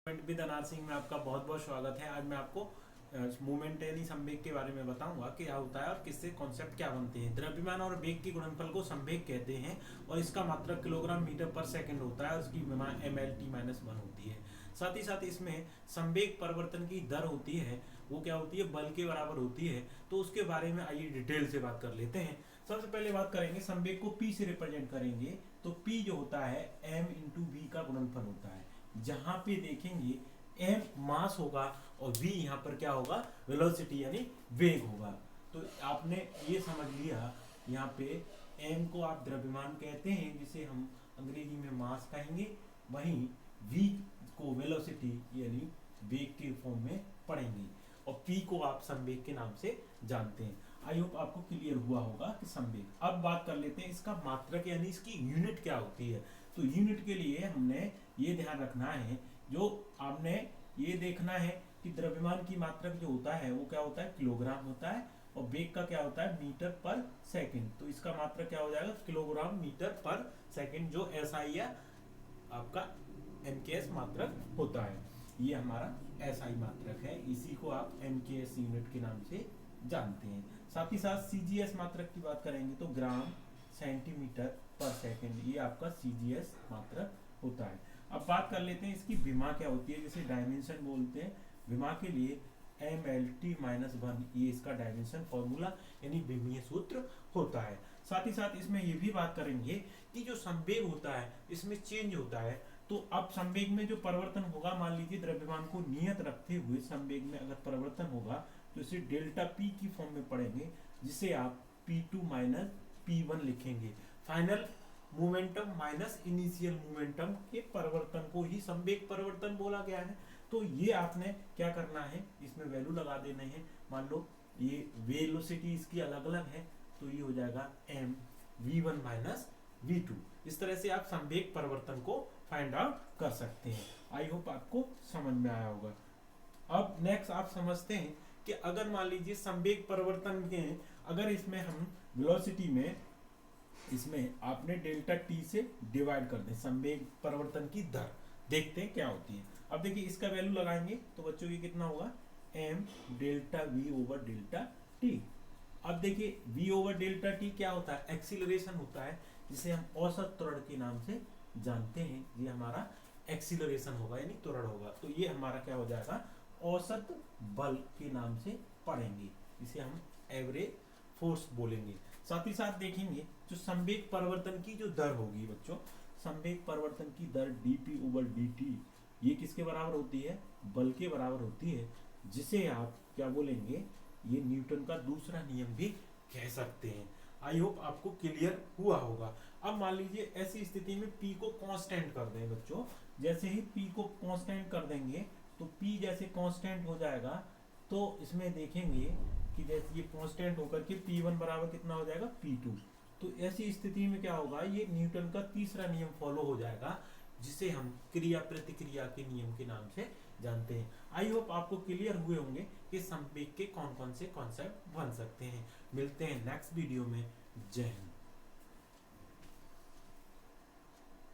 With अनार सिंह में आपका बहुत बहुत स्वागत है। आज मैं आपको मोमेंटेनी संवेग के बारे में बताऊंगा कि क्या होता है और किससे कॉन्सेप्ट क्या बनते हैं। द्रव्यमान और वेग के गुणनफल को संवेग कहते हैं और इसका मात्रक किलोग्राम मीटर पर सेकंड होता है। उसकी mlt-1 होती है। साथ ही साथ इसमें संवेग परिवर्तन की दर होती है, वो क्या होती है, बल के बराबर होती है। तो उसके बारे में आइए डिटेल से बात कर लेते हैं। सबसे पहले बात करेंगे संवेग को p से रिप्रेजेंट करेंगे तो p जो होता है m इंटू v का गुणनफल होता है। जहां पे देखेंगे m मास होगा और v यहाँ पर क्या होगा, वेलोसिटी यानी वेग होगा। तो आपने ये समझ लिया, यहाँ पे m को आप द्रव्यमान कहते हैं जिसे हम अंग्रेजी में मास कहेंगे, वहीं v को वेलोसिटी यानी वेग के फॉर्म में पढ़ेंगे और p को आप संवेग के नाम से जानते हैं। आई होप आपको क्लियर हुआ होगा कि संवेग। अब बात कर लेते हैं इसका मात्रक यानी इसकी यूनिट क्या होती है। तो यूनिट के लिए हमने ये ध्यान रखना है, जो आपने ये देखना है कि द्रव्यमान की मात्रक जो होता है वो क्या होता है, किलोग्राम होता है और वेग का क्या होता है, मीटर पर सेकंड। तो इसका मात्रक क्या हो जाएगा, किलोग्राम मीटर पर सेकंड, जो SI या आपका MKS मात्रक होता है। ये हमारा SI मात्रक है, इसी को आप MKS यूनिट के नाम से जानते हैं। साथ ही साथ CGS मात्रक की बात करेंगे तो ग्राम सेंटीमीटर पर सेकंड, ये आपका CGS मात्रक होता है। अब बात कर लेते हैं इसकी विमा क्या होती है, जिसे डायमेंशन बोलते हैं। विमा के लिए mlt-1, ये इसका डायमेंशन फॉर्मूला यानी विमीय सूत्र होता है। साथ ही साथ इसमें ये भी बात करेंगे कि जो संवेग होता है इसमें चेंज होता है। तो अब संवेग में जो परिवर्तन होगा, मान लीजिए द्रव्यमान को नियत रखते हुए संवेग में अगर परिवर्तन होगा तो इसे डेल्टा P की फॉर्म में पढ़ेंगे, जिसे आप P2 माइनस P1 लिखेंगे। Final momentum minus initial momentum के परिवर्तन को ही संवेग परिवर्तन बोला गया है। तो ये आपने क्या करना है, इसमें वैल्यू लगा देने हैं। मान लो ये वेलोसिटी इसकी अलग अलग है तो ये हो जाएगा m v1 माइनस v2। इस तरह से आप संवेग परिवर्तन को फाइंड आउट कर सकते हैं। आई होप आपको समझ में आया होगा। अब नेक्स्ट आप समझते हैं कि अगर मान लीजिए संवेग परिवर्तन के, अगर इसमें हम वेलोसिटी में इसमें आपने डेल्टा T से डिवाइड कर दें संवेग परिवर्तन की दर, देखते हैं क्या होती है। अब देखिए इसका वैल्यू लगाएंगे तो बच्चों ये कितना होगा, m delta v over delta t। अब देखिए v ओवर डेल्टा t क्या होता है, एक्सीलरेशन होता है, जिसे हम औसत त्वरण के नाम से जानते हैं। ये हमारा एक्सीलरेशन होगा यानी त्वरण होगा। तो ये हमारा क्या हो जाएगा, औसत बल के नाम से पढ़ेंगे, इसे हम एवरेज फोर्स बोलेंगे। साथ ही साथ देखेंगे जो संवेग परिवर्तन की जो दर होगी बच्चों, संवेग परिवर्तन की दर dp ओवर dt, ये किसके बराबर होती है, बल के बराबर होती है, जिसे आप क्या बोलेंगे, ये न्यूटन का दूसरा नियम भी कह सकते हैं। आई होप आपको क्लियर हुआ होगा। अब मान लीजिए ऐसी स्थिति में p को कांस्टेंट कर दें बच्चों, जैसे ही p को कांस्टेंट कर देंगे तो p जैसे कांस्टेंट हो जाएगा तो इसमें देखेंगे कि जैसे ये कांस्टेंट होकर के P1 बराबर कितना हो जाएगा, P2। तो ऐसी स्थिति में क्या होगा, ये न्यूटन का तीसरा नियम फॉलो हो जाएगा, जिसे हम क्रिया प्रतिक्रिया के नियम के नाम से जानते हैं। आई होप आपको क्लियर हुए होंगे कि संवेग के कौन कौन से कॉन्सेप्ट बन सकते हैं। मिलते हैं नेक्स्ट वीडियो में। जय हिंद।